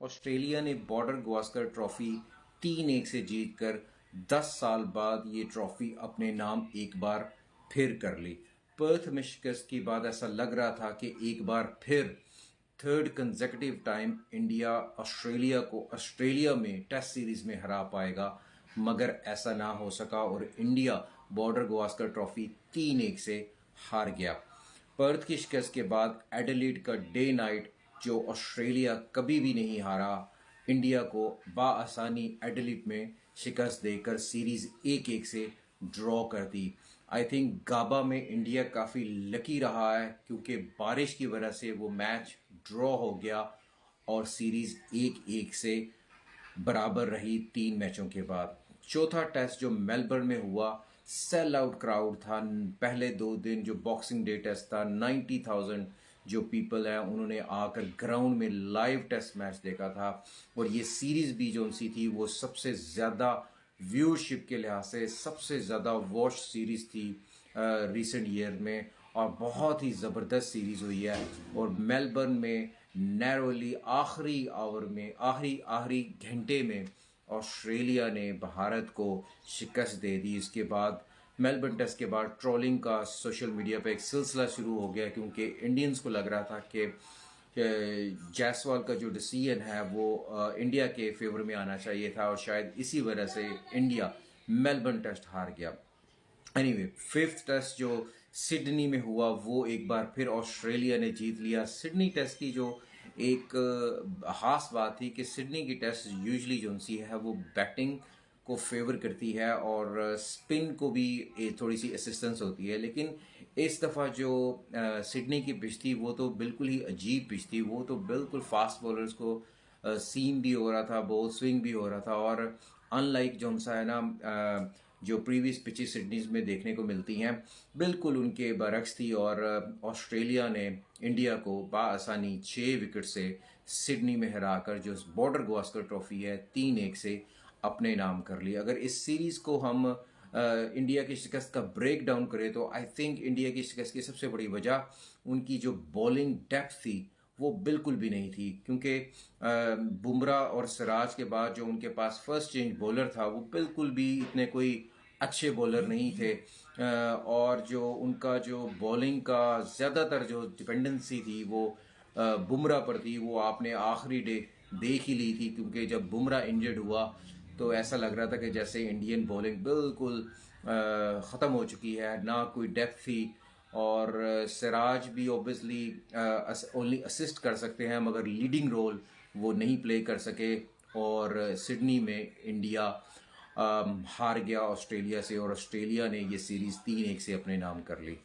Australia ने border Gavaskar trophy 3-1 से जीतकर 10 साल बाद ये ट्रॉफी अपने नाम एक बार फिर कर ली। पर्थ में शिकस्त के बाद ऐसा लग रहा था कि एक बार फिर third consecutive time India Australia को ऑस्ट्रेलिया में टेस्ट सीरीज में हरा पाएगा, मगर ऐसा ना हो सका और इंडिया बॉर्डर गावस्कर ट्रॉफी 3-1 से हार गया। पर्थ की शिकस्त के बाद एडिलेड का डे नाइट जो ऑस्ट्रेलिया कभी भी नहीं हारा, इंडिया को बाआसानी एडिलेड में शिकस्त देकर सीरीज 1-1 से ड्रॉ कर दी। आई थिंक गाबा में इंडिया काफ़ी लकी रहा है क्योंकि बारिश की वजह से वो मैच ड्रॉ हो गया और सीरीज 1-1 से बराबर रही 3 मैचों के बाद। चौथा टेस्ट जो मेलबर्न में हुआ, सेल आउट क्राउड था। पहले 2 दिन जो बॉक्सिंग डे टेस्ट था, 90,000 जो पीपल हैं उन्होंने आकर ग्राउंड में लाइव टेस्ट मैच देखा था। और ये सीरीज भी जो सी थी वो सबसे ज़्यादा व्यूअरशिप के लिहाज से सबसे ज़्यादा वॉच सीरीज थी रिसेंट ईयर में, और बहुत ही ज़बरदस्त सीरीज़ हुई है। और मेलबर्न में नैरोली आखिरी आवर में आखिरी घंटे में ऑस्ट्रेलिया ने भारत को शिकस्त दे दी। इसके बाद मेलबर्न टेस्ट के बाद ट्रोलिंग का सोशल मीडिया पे एक सिलसिला शुरू हो गया क्योंकि इंडियंस को लग रहा था कि जायसवाल का जो डिसीजन है वो इंडिया के फेवर में आना चाहिए था और शायद इसी वजह से इंडिया मेलबर्न टेस्ट हार गया। एनीवे, फिफ्थ टेस्ट जो सिडनी में हुआ वो एक बार फिर ऑस्ट्रेलिया ने जीत लिया। सिडनी टेस्ट की जो एक खास बात थी कि सिडनी की टेस्ट यूजुअली जो सी है वो बैटिंग को फेवर करती है और स्पिन को भी थोड़ी सी असिस्टेंस होती है, लेकिन इस दफ़ा जो सिडनी की पिच थी वो तो बिल्कुल ही अजीब पिच थी। वो तो बिल्कुल फास्ट बॉलर्स को सीम भी हो रहा था, बॉल स्विंग भी हो रहा था, और अनलाइक जो सा है ना जो प्रीवियस पिचेस सिडनीज में देखने को मिलती हैं, बिल्कुल उनके बरक्स थी। और ऑस्ट्रेलिया ने इंडिया को बाआसानी 6 विकेट से सिडनी में हराकर जो बॉर्डर गावस्कर ट्रॉफी है 3-1 से अपने नाम कर लिया। अगर इस सीरीज को हम इंडिया की शिकस्त का ब्रेक डाउन करें तो आई थिंक इंडिया की शिकस्त की सबसे बड़ी वजह उनकी जो बॉलिंग डेप्थ थी वो बिल्कुल भी नहीं थी, क्योंकि बुमराह और सिराज के बाद जो उनके पास फर्स्ट चेंज बॉलर था वो बिल्कुल भी इतने कोई अच्छे बॉलर नहीं थे। और जो उनका जो बॉलिंग का ज़्यादातर जो डिपेंडेंसी थी वो बुमराह पर थी, वो आपने आखिरी डे देख ही ली थी, क्योंकि जब बुमराह इंजर्ड हुआ तो ऐसा लग रहा था कि जैसे इंडियन बॉलिंग बिल्कुल ख़त्म हो चुकी है, ना कोई डेप्थ थी। और सिराज भी ऑब्वियसली ओनली असिस्ट कर सकते हैं मगर लीडिंग रोल वो नहीं प्ले कर सके। और सिडनी में इंडिया हार गया ऑस्ट्रेलिया से और ऑस्ट्रेलिया ने ये सीरीज़ 3-1 से अपने नाम कर ली।